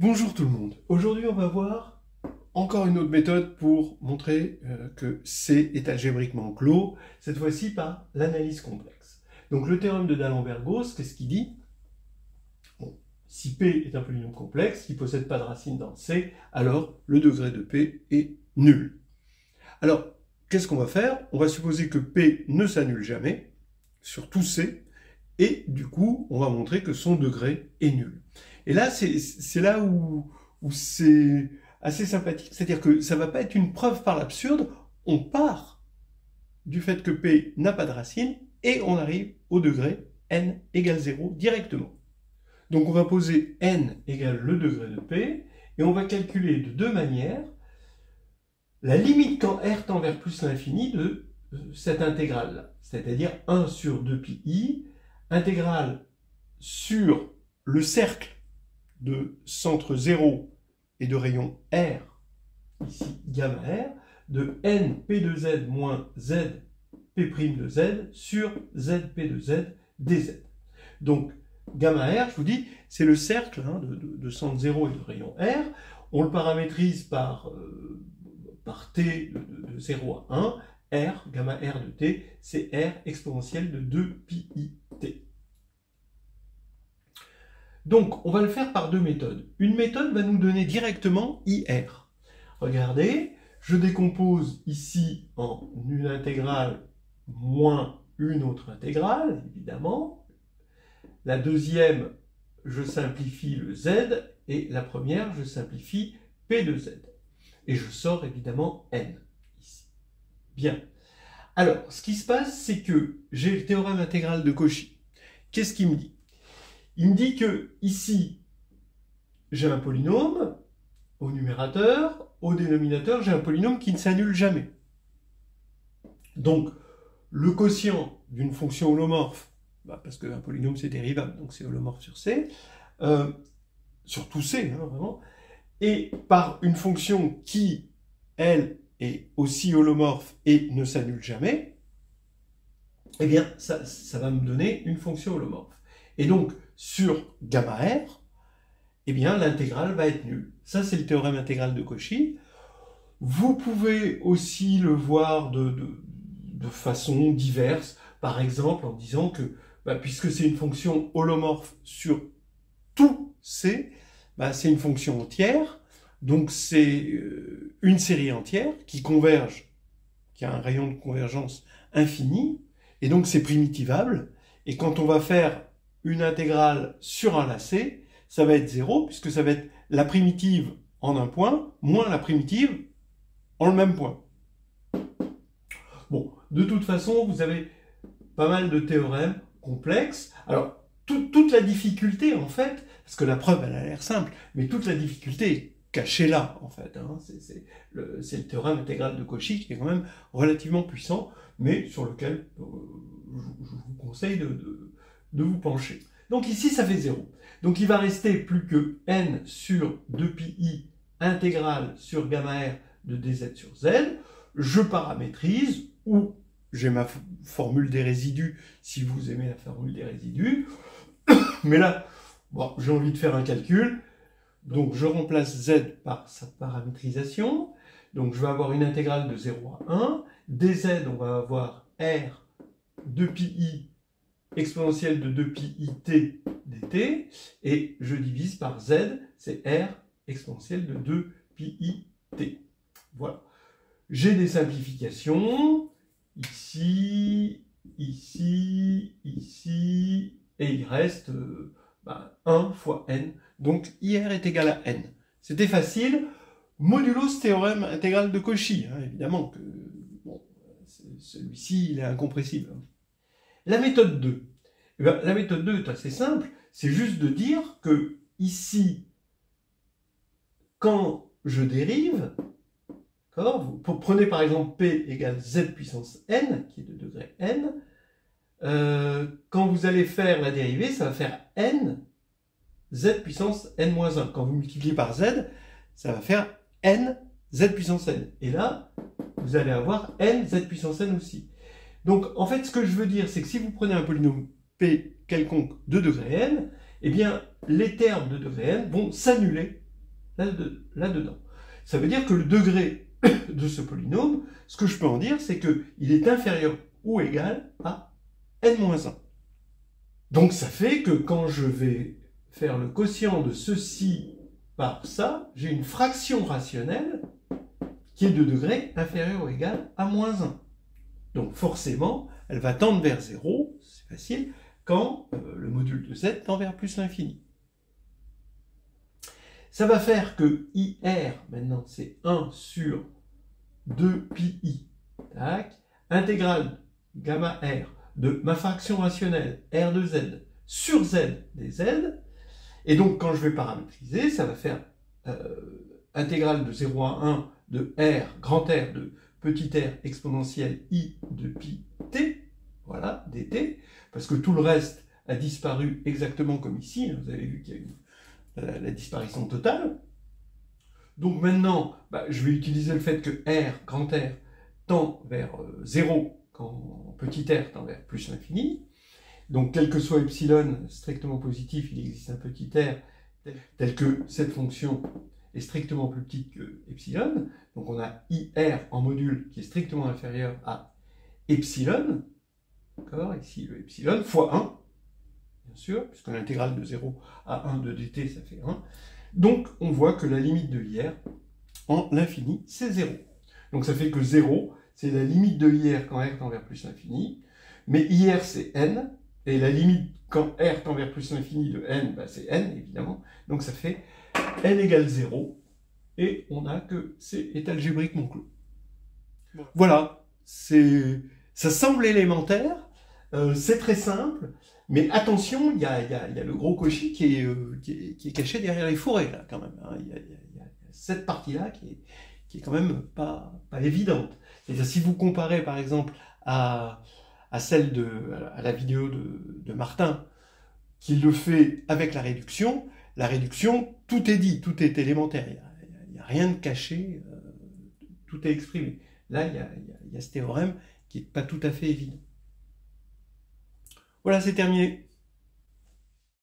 Bonjour tout le monde. Aujourd'hui, on va voir encore une autre méthode pour montrer que C est algébriquement clos, cette fois-ci par l'analyse complexe. Donc le théorème de D'Alembert-Gauss, qu'est-ce qu'il dit? Bon, si P est un polynôme complexe qui ne possède pas de racine dans C, alors le degré de P est nul. Alors, qu'est-ce qu'on va faire? On va supposer que P ne s'annule jamais sur tout C, et du coup, on va montrer que son degré est nul. Et là, c'est là où c'est assez sympathique. C'est-à-dire que ça ne va pas être une preuve par l'absurde. On part du fait que P n'a pas de racine et on arrive au degré n égale 0 directement. Donc on va poser n égale le degré de P et on va calculer de deux manières la limite quand r tend vers plus l'infini de cette intégrale-là. C'est-à-dire 1 sur 2pi, intégrale sur le cercle de centre 0 et de rayon R, ici gamma R, de np de z moins zp' de z sur zp de z dz. Donc gamma R, je vous dis, c'est le cercle de centre 0 et de rayon R. On le paramétrise par t de 0 à 1. R, gamma R de t, c'est R exponentielle de 2pi t. Donc, on va le faire par deux méthodes. Une méthode va nous donner directement IR. Regardez, je décompose ici en une intégrale moins une autre intégrale, évidemment. La deuxième, je simplifie le z, et la première, je simplifie p de z. Et je sors évidemment n, ici. Bien. Alors, ce qui se passe, c'est que j'ai le théorème intégral de Cauchy. Qu'est-ce qu'il me dit? Il me dit que ici, j'ai un polynôme au numérateur, au dénominateur, j'ai un polynôme qui ne s'annule jamais. Donc, le quotient d'une fonction holomorphe, parce qu'un polynôme c'est dérivable, donc c'est holomorphe sur C, sur tout C, vraiment, et par une fonction qui, elle, est aussi holomorphe et ne s'annule jamais, eh bien, ça va me donner une fonction holomorphe. Et donc, sur gamma R, eh bien, l'intégrale va être nulle. Ça, c'est le théorème intégral de Cauchy. Vous pouvez aussi le voir de façon diverse, par exemple en disant que, puisque c'est une fonction holomorphe sur tout C, c'est une fonction entière, donc c'est une série entière qui converge, qui a un rayon de convergence infini, et donc c'est primitivable, et quand on va faire une intégrale sur un lacet, ça va être 0, puisque ça va être la primitive en un point, moins la primitive en le même point. Bon, de toute façon, vous avez pas mal de théorèmes complexes. Alors, toute la difficulté, en fait, parce que la preuve, elle a l'air simple, mais toute la difficulté est cachée là, en fait. C'est le théorème intégral de Cauchy qui est quand même relativement puissant, mais sur lequel je vous conseille de vous pencher. Donc ici, ça fait 0. Donc il va rester plus que n sur 2pi intégrale sur gamma r de dz sur z. Je paramétrise, ou j'ai ma formule des résidus, si vous aimez la formule des résidus. Mais là, bon, j'ai envie de faire un calcul. Donc je remplace z par sa paramétrisation. Donc je vais avoir une intégrale de 0 à 1. dz, on va avoir r 2pi exponentielle de 2pi t dt, et je divise par z, c'est r exponentielle de 2pi t. Voilà. J'ai des simplifications, ici, ici, ici, et il reste 1 fois n, donc IR est égal à n. C'était facile, modulo ce théorème intégral de Cauchy, évidemment que bon, celui-ci il est incompressible. La méthode 2. La méthode 2 est assez simple, c'est juste de dire que ici, quand je dérive, prenez par exemple P égale Z puissance n, qui est de degré n, quand vous allez faire la dérivée, ça va faire n Z puissance n-1. Quand vous multipliez par Z, ça va faire n Z puissance n. Et là, vous allez avoir n Z puissance n aussi. Donc, en fait, ce que je veux dire, c'est que si vous prenez un polynôme P quelconque de degré n, eh bien, les termes de degré n vont s'annuler là-dedans. Ça veut dire que le degré de ce polynôme, ce que je peux en dire, c'est qu'il est inférieur ou égal à n-1. Donc ça fait que quand je vais faire le quotient de ceci par ça, j'ai une fraction rationnelle qui est de degré inférieur ou égal à -1. Donc forcément, elle va tendre vers 0, c'est facile, quand le module de z tend vers plus l'infini. Ça va faire que IR, maintenant, c'est 1 sur 2pi, tac, intégrale gamma R de ma fraction rationnelle R de z sur z des z, et donc quand je vais paramétriser, ça va faire intégrale de 0 à 1 de R, grand R de petit r exponentielle I de pi t, voilà, dt, parce que tout le reste a disparu exactement comme ici, vous avez vu qu'il y a eu la disparition totale. Donc maintenant, je vais utiliser le fait que R, grand R, tend vers 0 quand petit r tend vers plus l'infini. Donc quel que soit epsilon strictement positif, il existe un petit r tel que cette fonction est strictement plus petite que epsilon. Donc on a IR en module qui est strictement inférieur à epsilon. D'accord, ici le epsilon fois 1, bien sûr, puisque l'intégrale de 0 à 1 de dt, ça fait 1. Donc on voit que la limite de IR en l'infini, c'est 0. Donc ça fait que 0, c'est la limite de IR quand R tend vers plus l'infini. Mais IR, c'est n, et la limite quand R tend vers plus l'infini de n, c'est n, évidemment. Donc ça fait n égale 0, et on a que C est algébriquement clos. Voilà, ça semble élémentaire, c'est très simple, mais attention, il y a le gros Cauchy qui est caché derrière les forêts, là, quand même. Hein. Il y a cette partie-là qui est quand même pas évidente. C'est-à-dire, si vous comparez, par exemple, à la vidéo de Martin, qui le fait avec la réduction, tout est dit, tout est élémentaire. Il n'y a rien de caché, tout est exprimé. Là, il y a ce théorème qui n'est pas tout à fait évident. Voilà, c'est terminé.